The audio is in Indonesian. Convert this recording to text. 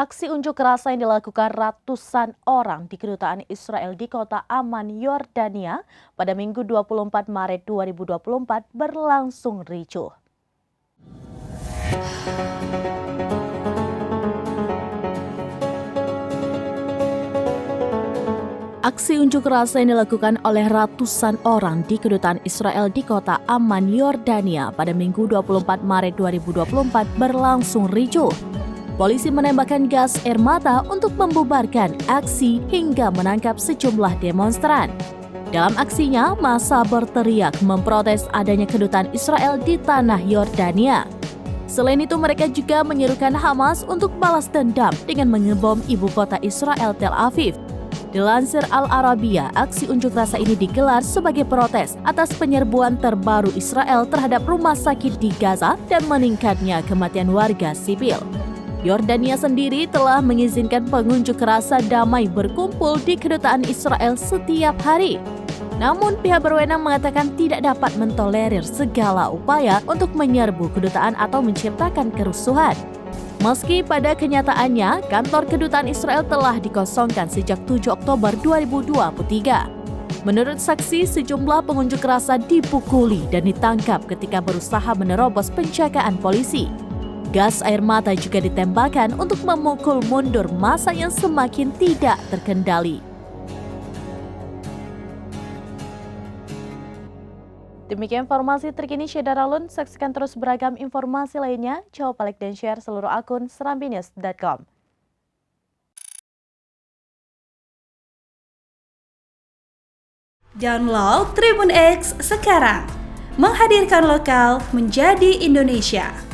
Aksi unjuk rasa yang dilakukan ratusan orang di kedutaan Israel di kota Amman, Yordania pada Minggu 24 Maret 2024 berlangsung ricuh. Aksi unjuk rasa yang dilakukan oleh ratusan orang di kedutaan Israel di kota Amman, Yordania pada Minggu 24 Maret 2024 berlangsung ricuh. Polisi menembakkan gas air mata untuk membubarkan aksi hingga menangkap sejumlah demonstran. Dalam aksinya, massa berteriak memprotes adanya kedutaan Israel di tanah Yordania. Selain itu, mereka juga menyerukan Hamas untuk balas dendam dengan mengebom ibu kota Israel, Tel Aviv. Dilansir Al Arabiya, aksi unjuk rasa ini digelar sebagai protes atas penyerbuan terbaru Israel terhadap rumah sakit di Gaza dan meningkatnya kematian warga sipil. Yordania sendiri telah mengizinkan pengunjuk rasa damai berkumpul di kedutaan Israel setiap hari. Namun pihak berwenang mengatakan tidak dapat mentolerir segala upaya untuk menyerbu kedutaan atau menciptakan kerusuhan. Meski pada kenyataannya, kantor kedutaan Israel telah dikosongkan sejak 7 Oktober 2023. Menurut saksi, sejumlah pengunjuk rasa dipukuli dan ditangkap ketika berusaha menerobos penjagaan polisi. Gas air mata juga ditembakkan untuk memukul mundur massa yang semakin tidak terkendali. Demikian informasi terkini Syedaralun. Saksikan terus beragam informasi lainnya. Coba like dan share seluruh akun serambinews.com. Download Tribun X sekarang. Menghadirkan lokal menjadi Indonesia.